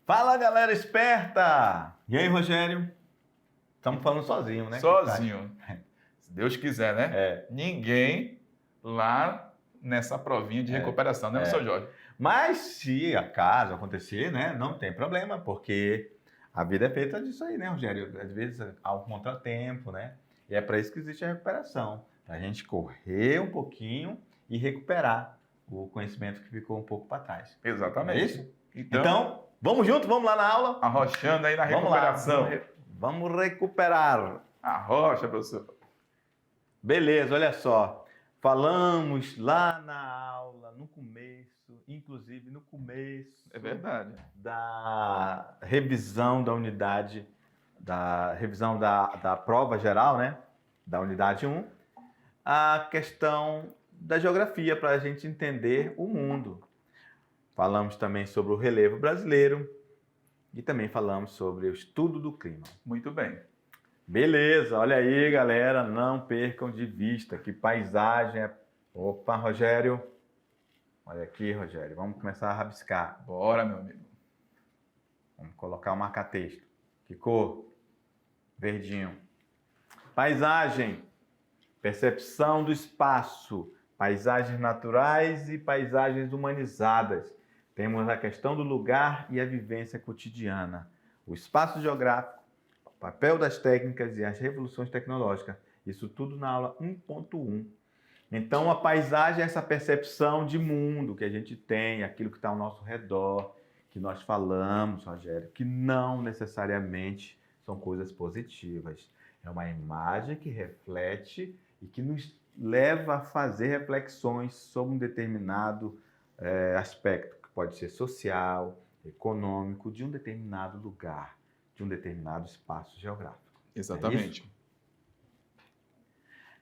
Fala, galera esperta! E aí, Rogério? Estamos falando sozinho, né? Sozinho. Se Deus quiser, né? É. Ninguém lá nessa provinha de recuperação, né, professor Jorge? Mas se acaso acontecer, né, não tem problema, porque a vida é feita disso aí, né, Rogério? Às vezes há um contratempo, né? E é para isso que existe a recuperação, para a gente correr um pouquinho e recuperar o conhecimento que ficou um pouco para trás. Exatamente. É isso? Então, Vamos junto, vamos lá na aula? arrochando aí na recuperação. Vamos recuperar. Arrocha, professor. Beleza, olha só. Falamos lá na aula, no começo, inclusive no começo. É verdade. Da revisão da unidade, da revisão da prova geral, né? Da unidade 1, a questão da geografia para a gente entender o mundo. Falamos também sobre o relevo brasileiro e também falamos sobre o estudo do clima. Muito bem. Beleza, olha aí, galera, não percam de vista que paisagem é... Opa, Rogério. Olha aqui, Rogério, vamos começar a rabiscar. Bora, meu amigo. Vamos colocar o marca-texto. Que cor? Verdinho. Paisagem, percepção do espaço, paisagens naturais e paisagens humanizadas. Temos a questão do lugar e a vivência cotidiana. O espaço geográfico, o papel das técnicas e as revoluções tecnológicas. Isso tudo na aula 1.1. Então, a paisagem é essa percepção de mundo que a gente tem, aquilo que está ao nosso redor, que nós falamos, Rogério, que não necessariamente são coisas positivas. É uma imagem que reflete e que nos leva a fazer reflexões sobre um determinado aspecto, que pode ser social, econômico, de um determinado lugar, de um determinado espaço geográfico. Exatamente.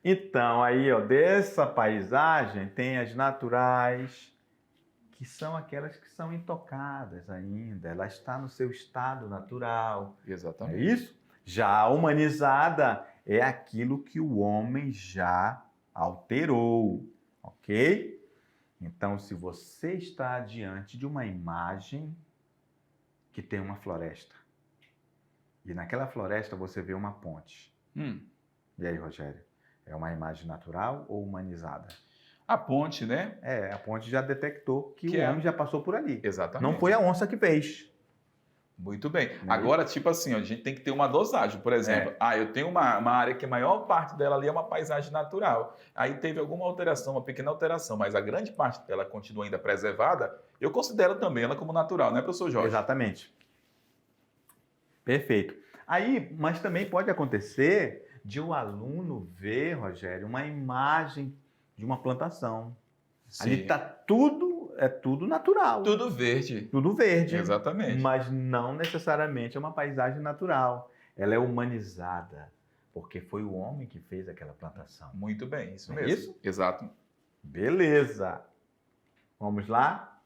Então, aí, ó, dessa paisagem tem as naturais, que são aquelas que são intocadas ainda. Ela está no seu estado natural. Exatamente. É isso? Já a humanizada é aquilo que o homem já alterou, ok? Então, se você está diante de uma imagem que tem uma floresta, e naquela floresta você vê uma ponte. E aí, Rogério? É uma imagem natural ou humanizada? A ponte, né? A ponte já detectou que o homem já passou por ali. Exatamente. Não foi a onça que fez. Muito bem. Agora, tipo assim, ó, a gente tem que ter uma dosagem. Por exemplo, eu tenho uma área que a maior parte dela ali é uma paisagem natural. Aí teve alguma alteração, uma pequena alteração, mas a grande parte dela continua ainda preservada. Eu considero também ela como natural, né, professor Jorge? Exatamente. Perfeito. Aí, mas também pode acontecer de o aluno ver, Rogério, uma imagem de uma plantação. Sim. Ali está tudo natural. Tudo verde. Tudo verde. Exatamente. Mas não necessariamente é uma paisagem natural. Ela é humanizada, porque foi o homem que fez aquela plantação. Muito bem, isso É mesmo. isso? Exato. Beleza. Vamos lá?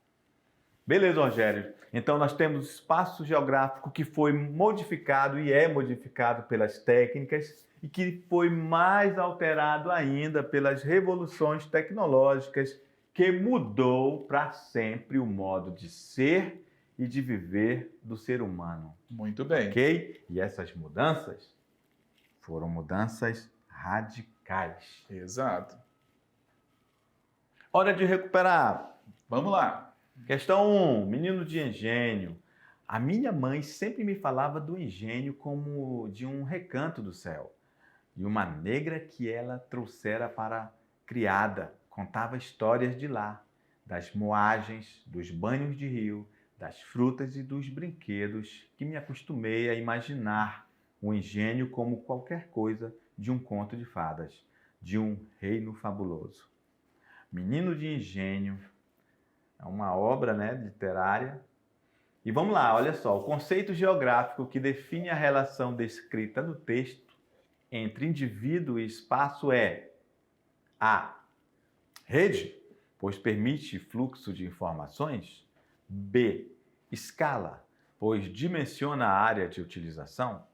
Beleza, Rogério. Então, nós temos espaço geográfico que foi modificado e é modificado pelas técnicas e que foi mais alterado ainda pelas revoluções tecnológicas que mudou para sempre o modo de ser e de viver do ser humano. Muito bem. Ok? E essas mudanças foram mudanças radicais. Exato. Hora de recuperar. Vamos lá. Questão 1. Menino de engenho. A minha mãe sempre me falava do engenho como de um recanto do céu. E uma negra que ela trouxera para criada. Contava histórias de lá, das moagens, dos banhos de rio, das frutas e dos brinquedos, que me acostumei a imaginar o engenho como qualquer coisa de um conto de fadas, de um reino fabuloso. Menino de Engenho é uma obra, literária. E vamos lá, olha só, o conceito geográfico que define a relação descrita no texto entre indivíduo e espaço é A. Rede, pois permite fluxo de informações. B. Escala, pois dimensiona a área de utilização.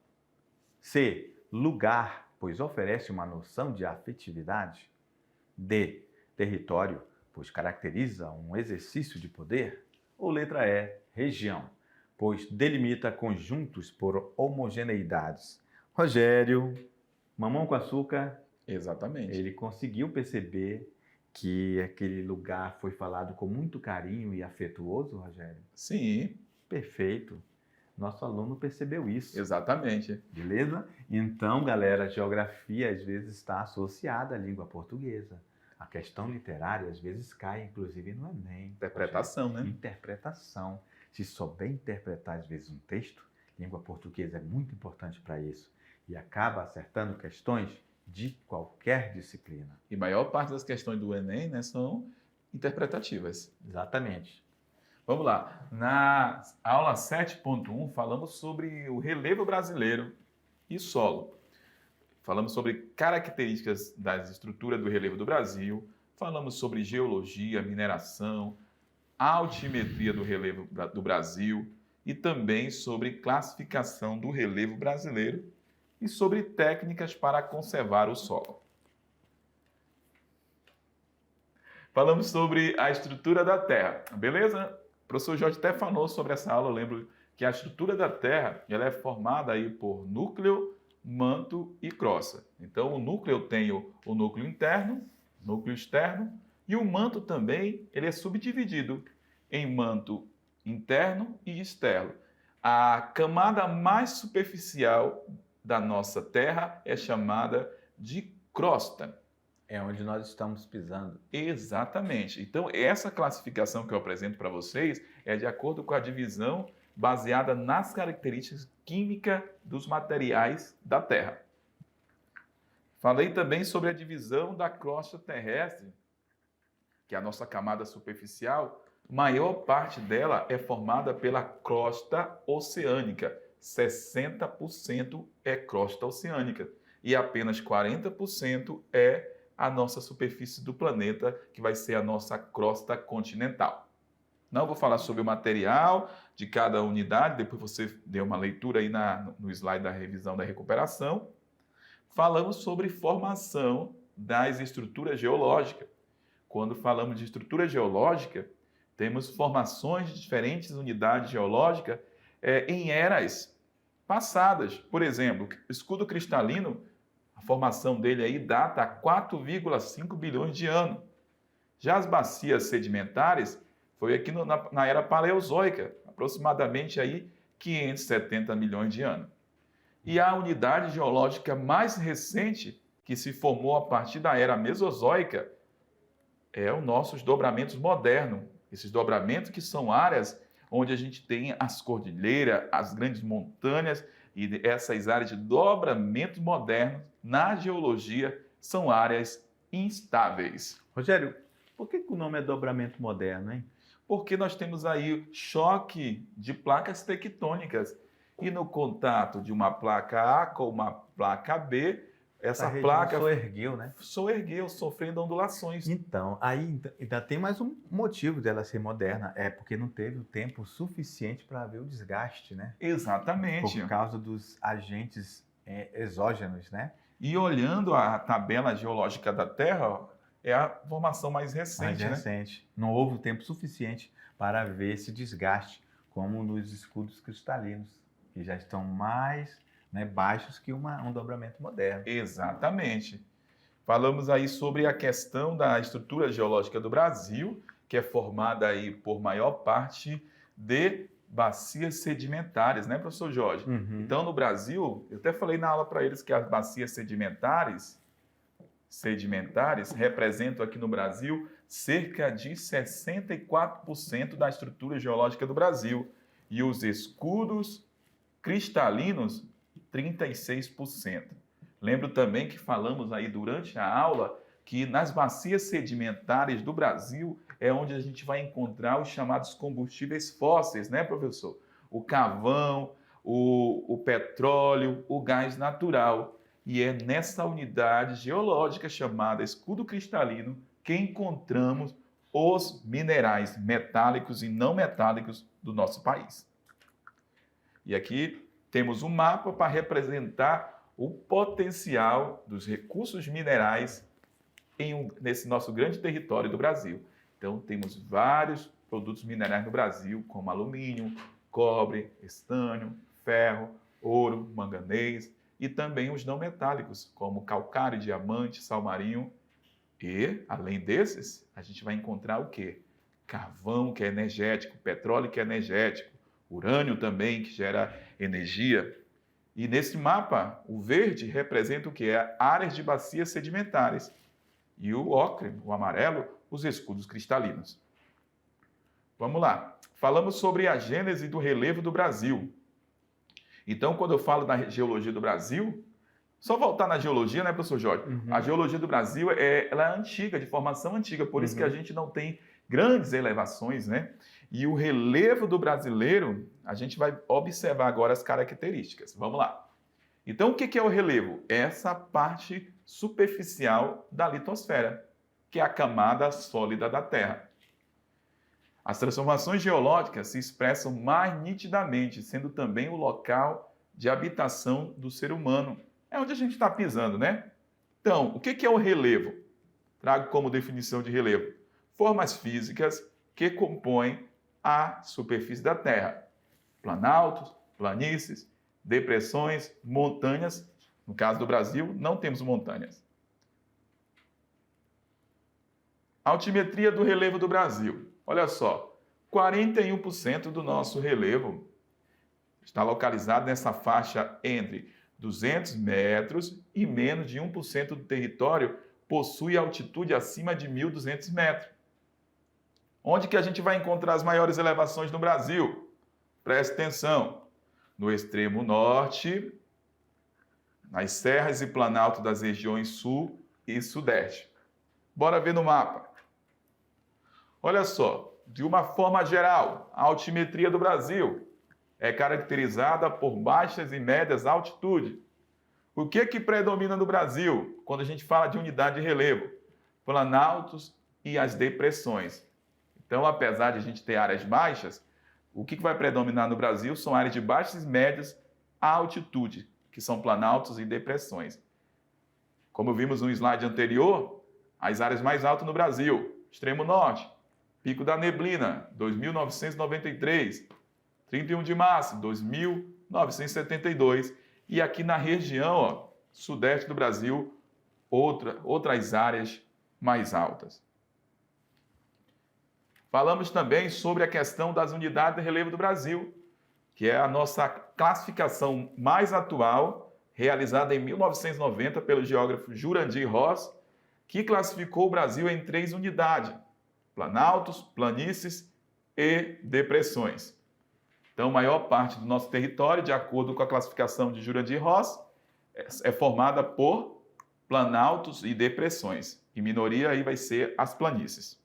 C. Lugar, pois oferece uma noção de afetividade. D, território, pois caracteriza um exercício de poder. Ou letra E, região, pois delimita conjuntos por homogeneidades. Rogério, mamão com açúcar, Exatamente. ele conseguiu perceber que aquele lugar foi falado com muito carinho e afetuoso, Rogério? Sim, Perfeito. Nosso aluno percebeu isso. exatamente. Beleza? Então, galera, a geografia às vezes está associada à língua portuguesa. A questão literária às vezes cai, inclusive, no Enem. Interpretação, né? Interpretação. Se souber interpretar, às vezes, um texto, língua portuguesa é muito importante para isso. E acaba acertando questões de qualquer disciplina. E a maior parte das questões do Enem, né, são interpretativas. Exatamente. Vamos lá. Na aula 7.1, falamos sobre o relevo brasileiro e solo. Falamos sobre características das estruturas do relevo do Brasil, falamos sobre geologia, mineração, altimetria do relevo do Brasil e também sobre classificação do relevo brasileiro e sobre técnicas para conservar o solo. Falamos sobre a estrutura da Terra, beleza? O professor Jorge até falou sobre essa aula, eu lembro que a estrutura da Terra ela é formada aí por núcleo, manto e crosta. Então, o núcleo tem o núcleo interno, núcleo externo, e o manto também ele é subdividido em manto interno e externo. A camada mais superficial da nossa Terra é chamada de crosta. É onde nós estamos pisando. Exatamente. Então, essa classificação que eu apresento para vocês é de acordo com a divisão baseada nas características químicas dos materiais da Terra. Falei também sobre a divisão da crosta terrestre, que é a nossa camada superficial. Maior parte dela é formada pela crosta oceânica. 60% é crosta oceânica e apenas 40% é a nossa superfície do planeta, que vai ser a nossa crosta continental. Não vou falar sobre o material de cada unidade, depois você dê uma leitura aí no slide da revisão da recuperação. Falamos sobre formação das estruturas geológicas. Quando falamos de estrutura geológica, temos formações de diferentes unidades geológicas em eras passadas. Por exemplo, o escudo cristalino, a formação dele aí data a 4,5 bilhões de anos. Já as bacias sedimentares foi aqui na era paleozoica, aproximadamente aí 570 milhões de anos. E a unidade geológica mais recente, que se formou a partir da era mesozoica, é os nossos dobramentos modernos. Esses dobramentos que são áreas onde a gente tem as cordilheiras, as grandes montanhas, e essas áreas de dobramento moderno na geologia são áreas instáveis. Rogério, por que o nome é dobramento moderno, hein? Porque nós temos aí choque de placas tectônicas. E no contato de uma placa A com uma placa B, essa placa soergueu, né? Soergueu, sofrendo ondulações. Então, aí ainda tem mais um motivo dela ser moderna, é porque não teve o tempo suficiente para ver o desgaste, né? Exatamente. Por causa dos agentes exógenos, né? E olhando a tabela geológica da Terra, ó, é a formação mais recente, né? Não houve tempo suficiente para ver esse desgaste, como nos escudos cristalinos, que já estão mais baixos que um dobramento moderno. Exatamente. Falamos aí sobre a questão da estrutura geológica do Brasil, que é formada aí por maior parte de bacias sedimentares, né, professor Jorge? Uhum. Então, no Brasil, eu até falei na aula para eles que as bacias sedimentares representam aqui no Brasil cerca de 64% da estrutura geológica do Brasil e os escudos cristalinos 36%. Lembro também que falamos aí durante a aula que nas bacias sedimentares do Brasil é onde a gente vai encontrar os chamados combustíveis fósseis, né, professor? O carvão, o petróleo, o gás natural. E é nessa unidade geológica chamada escudo cristalino que encontramos os minerais metálicos e não metálicos do nosso país. E aqui temos um mapa para representar o potencial dos recursos minerais nesse nosso grande território do Brasil. Então, temos vários produtos minerais no Brasil, como alumínio, cobre, estânio, ferro, ouro, manganês e também os não metálicos, como calcário, diamante, sal marinho. E, além desses, a gente vai encontrar o quê? Carvão, que é energético, petróleo, que é energético, urânio também, que gera energia. E nesse mapa, o verde representa o quê? Áreas de bacias sedimentares. E o ocre, o amarelo, os escudos cristalinos. Vamos lá. Falamos sobre a gênese do relevo do Brasil. Então, quando eu falo da geologia do Brasil, só voltar na geologia, né, professor Jorge? A geologia do Brasil ela é antiga, de formação antiga, por isso que a gente não tem grandes elevações, né? E o relevo do brasileiro, a gente vai observar agora as características. Vamos lá. Então, o que é o relevo? É essa parte superficial da litosfera, que é a camada sólida da Terra. As transformações geológicas se expressam mais nitidamente, sendo também o local de habitação do ser humano. É onde a gente está pisando, né? Então, o que é o relevo? Trago como definição de relevo: formas físicas que compõem a superfície da Terra. Planaltos, planícies, depressões, montanhas. No caso do Brasil, não temos montanhas. Altimetria do relevo do Brasil. Olha só, 41% do nosso relevo está localizado nessa faixa entre 200 metros e menos de 1% do território possui altitude acima de 1.200 metros. Onde que a gente vai encontrar as maiores elevações no Brasil? Preste atenção. No extremo norte, nas serras e planaltos das regiões sul e sudeste. Bora ver no mapa. Olha só, de uma forma geral, a altimetria do Brasil é caracterizada por baixas e médias altitudes. O que predomina no Brasil quando a gente fala de unidade de relevo? Planaltos e as depressões. Então, apesar de a gente ter áreas baixas, o que vai predominar no Brasil são áreas de baixas e médias altitude, que são planaltos e depressões. Como vimos no slide anterior, as áreas mais altas no Brasil: extremo norte, Pico da Neblina, 2.993, 31 de março, 2.972, e aqui na região sudeste do Brasil, outras áreas mais altas. Falamos também sobre a questão das unidades de relevo do Brasil, que é a nossa classificação mais atual, realizada em 1990 pelo geógrafo Jurandir Ross, que classificou o Brasil em 3 unidades: planaltos, planícies e depressões. Então, a maior parte do nosso território, de acordo com a classificação de Jurandir Ross, é formada por planaltos e depressões. E minoria aí vai ser as planícies.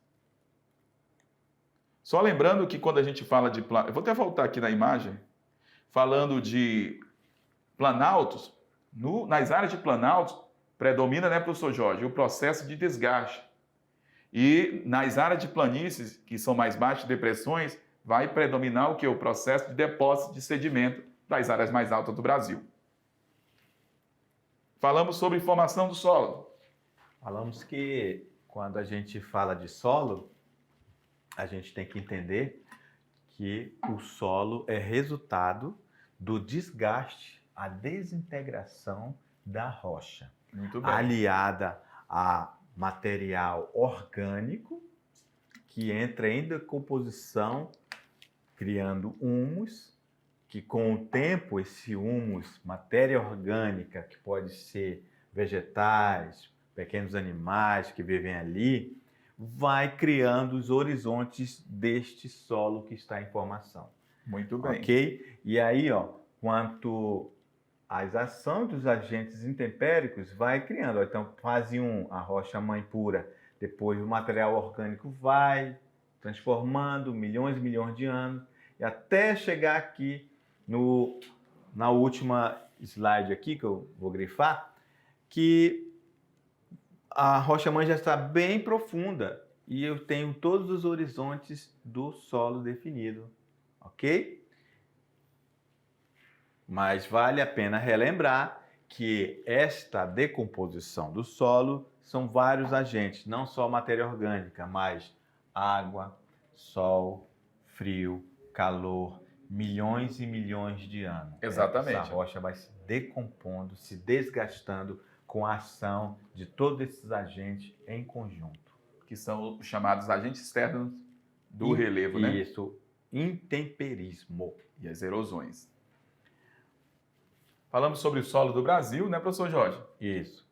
Só lembrando que quando a gente fala de... Eu vou até voltar aqui na imagem. Falando de planaltos, nas áreas de planaltos, predomina, né, professor Jorge, o processo de desgaste. E nas áreas de planícies, que são mais baixas, depressões, vai predominar o que? O processo de depósito de sedimento das áreas mais altas do Brasil. Falamos sobre formação do solo. Falamos que quando a gente fala de solo, a gente tem que entender que o solo é resultado do desgaste, a desintegração da rocha, Muito bem. aliada a material orgânico que entra em decomposição, criando humus, que com o tempo esse humus, matéria orgânica, que pode ser vegetais, pequenos animais que vivem ali, vai criando os horizontes deste solo que está em formação. Muito bem. Ok? E aí, quanto às ações dos agentes intempéricos, vai criando. Então, fase 1, a rocha mãe pura. Depois, o material orgânico vai transformando milhões e milhões de anos, e até chegar aqui na última slide aqui, que eu vou grifar, que a rocha-mãe já está bem profunda e eu tenho todos os horizontes do solo definido, ok? Mas vale a pena relembrar que esta decomposição do solo são vários agentes, não só matéria orgânica, mas água, sol, frio, calor, milhões e milhões de anos. Exatamente. Essa rocha vai se decompondo, se desgastando com a ação de todos esses agentes em conjunto. Que são os chamados agentes externos do relevo, né? Isso, intemperismo. E as erosões. Falamos sobre o solo do Brasil, né, professor Jorge? Isso.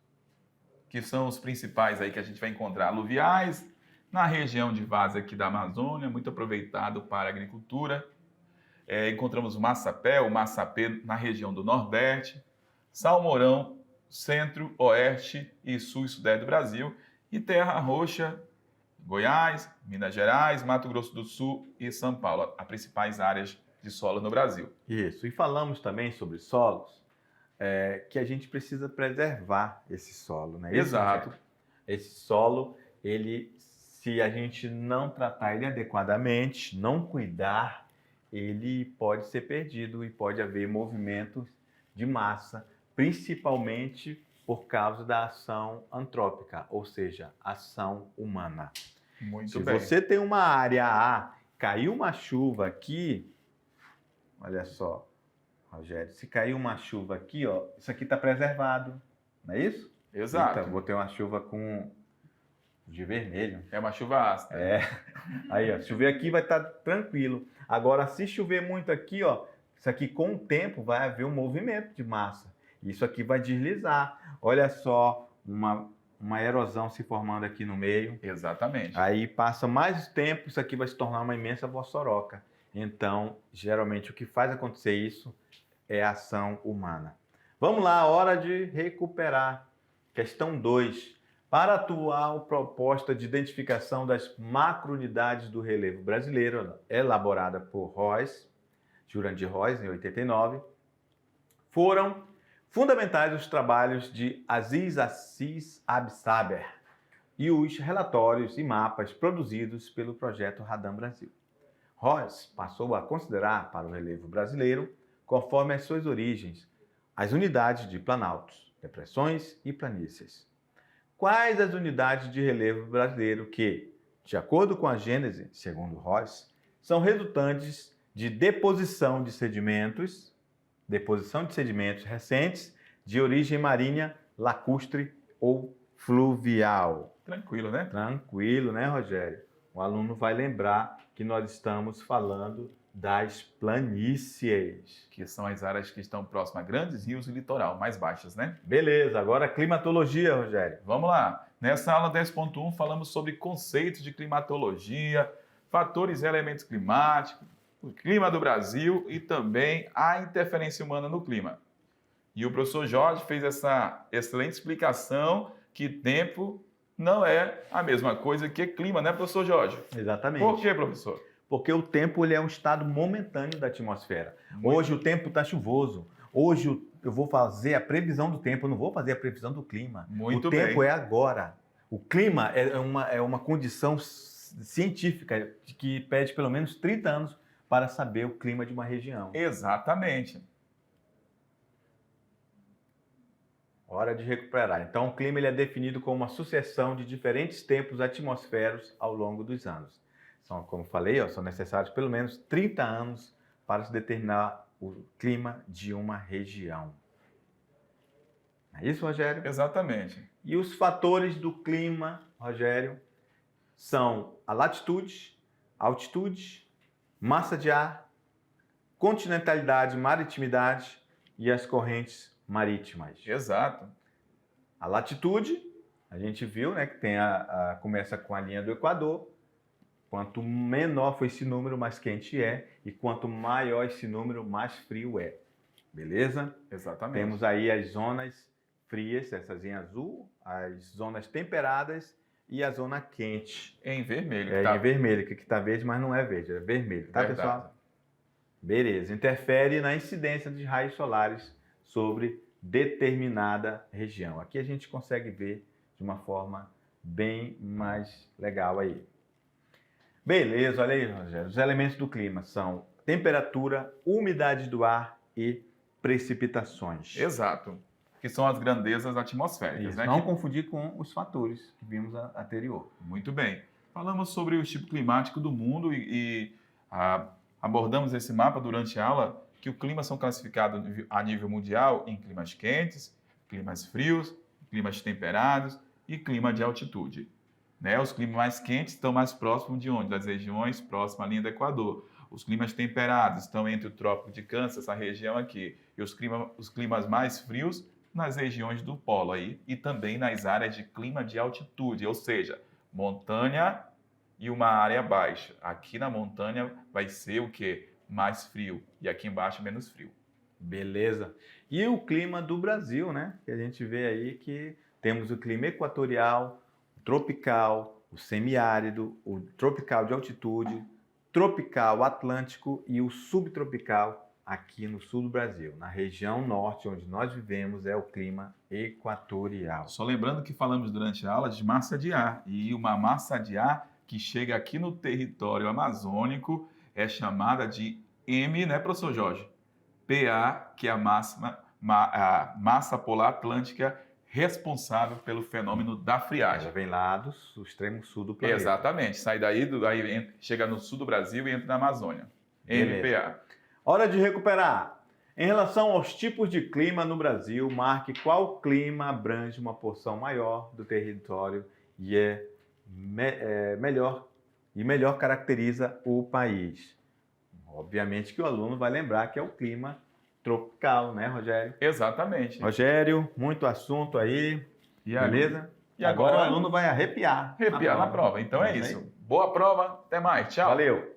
Que são os principais aí que a gente vai encontrar aluviais, na região de várzea aqui da Amazônia, muito aproveitado para a agricultura. Encontramos o massapé na região do Nordeste, salmourão, centro, oeste e sul e sudeste do Brasil, e terra roxa, Goiás, Minas Gerais, Mato Grosso do Sul e São Paulo, as principais áreas de solo no Brasil. Isso. E falamos também sobre solos, que a gente precisa preservar esse solo, né? Exato. Esse solo, se a gente não tratar ele adequadamente, não cuidar, ele pode ser perdido e pode haver movimentos de massa, principalmente por causa da ação antrópica, ou seja, ação humana. Muito Se bem. você tem uma área A, caiu uma chuva aqui, olha só, Rogério, se caiu uma chuva aqui, ó, isso aqui está preservado, não é isso? Exato. Então, vou ter uma chuva de vermelho. É uma chuva ácida. Aí, ó, chover aqui vai estar tranquilo. Agora, se chover muito aqui, ó, isso aqui com o tempo vai haver um movimento de massa. Isso aqui vai deslizar. Olha só, uma erosão se formando aqui no meio. Exatamente. Aí passa mais tempo, isso aqui vai se tornar uma imensa vossoroca. Então, geralmente, o que faz acontecer isso é a ação humana. Vamos lá, hora de recuperar. Questão 2. Para a atual proposta de identificação das macrounidades do relevo brasileiro, elaborada por Royce, Jurandir Royce, em 89, foram fundamentais os trabalhos de Aziz Assis Absaber e os relatórios e mapas produzidos pelo projeto Radam Brasil. Royce passou a considerar para o relevo brasileiro, conforme as suas origens, as unidades de planaltos, depressões e planícies. Quais as unidades de relevo brasileiro que, de acordo com a Gênese, segundo Royce, são resultantes de deposição de sedimentos recentes de origem marinha, lacustre ou fluvial? Tranquilo, né? Tranquilo, né, Rogério? O aluno vai lembrar que nós estamos falando das planícies. Que são as áreas que estão próximas a grandes rios e litoral, mais baixas, né? Beleza, agora climatologia, Rogério. Vamos lá. Nessa aula 10.1 falamos sobre conceitos de climatologia, fatores e elementos climáticos, o clima do Brasil e também a interferência humana no clima. E o professor Jorge fez essa excelente explicação que tempo não é a mesma coisa que clima, né, professor Jorge? Exatamente. Por quê, professor? Porque o tempo ele é um estado momentâneo da atmosfera. Muito Hoje o tempo está chuvoso. Hoje eu vou fazer a previsão do tempo, eu não vou fazer a previsão do clima. Muito o tempo bem. é agora. O clima é uma condição científica que pede pelo menos 30 anos para saber o clima de uma região. Exatamente. Hora de recuperar. Então, o clima ele é definido como uma sucessão de diferentes tempos atmosféricos ao longo dos anos. Como falei, são necessários pelo menos 30 anos para se determinar o clima de uma região. É isso, Rogério? Exatamente. E os fatores do clima, Rogério, são a latitude, altitude, massa de ar, continentalidade, maritimidade e as correntes marítimas. Exato. A latitude, a gente viu, né, que tem começa com a linha do Equador. Quanto menor for esse número, mais quente é. E quanto maior esse número, mais frio é. Beleza? Exatamente. Temos aí as zonas frias, essas em azul, as zonas temperadas e a zona quente. Em vermelho. Em vermelho, que aqui está verde, mas não é verde, é vermelho. Tá, Verdade. pessoal? Beleza. Interfere na incidência de raios solares sobre determinada região. Aqui a gente consegue ver de uma forma bem mais legal aí. Beleza, olha aí, Rogério. Os elementos do clima são temperatura, umidade do ar e precipitações. Exato. que são as grandezas atmosféricas. Isso, Né? não confundir com os fatores que vimos anterior. Muito bem. Falamos sobre o tipo climático do mundo e abordamos esse mapa durante a aula, que o clima são classificados a nível mundial em climas quentes, climas frios, climas temperados e clima de altitude. Né? Os climas mais quentes estão mais próximos de onde? Das regiões próximas à linha do Equador. Os climas temperados estão entre o Trópico de Câncer, essa região aqui, e os climas mais frios nas regiões do polo aí, e também nas áreas de clima de altitude, ou seja, montanha e uma área baixa. Aqui na montanha vai ser o quê? Mais frio, e aqui embaixo menos frio. Beleza. E o clima do Brasil, né? Que a gente vê aí que temos o clima equatorial, tropical, o semiárido, o tropical de altitude, tropical atlântico e o subtropical aqui no sul do Brasil. Na região norte, onde nós vivemos, é o clima equatorial. Só lembrando que falamos durante a aula de massa de ar, e uma massa de ar que chega aqui no território amazônico é chamada de M, né, professor Jorge? PA, que é a massa polar atlântica responsável pelo fenômeno da friagem. Ela vem lá do extremo sul do planeta. Exatamente. Sai daí, chega no sul do Brasil e entra na Amazônia. Beleza. MPA. Hora de recuperar. Em relação aos tipos de clima no Brasil, marque qual clima abrange uma porção maior do território e melhor caracteriza o país. Obviamente que o aluno vai lembrar que é o clima tropical, né, Rogério? Exatamente. Rogério, muito assunto aí, E beleza? E agora o aluno vai arrepiar. na prova. Então é isso. Boa prova. Até mais. Tchau. Valeu.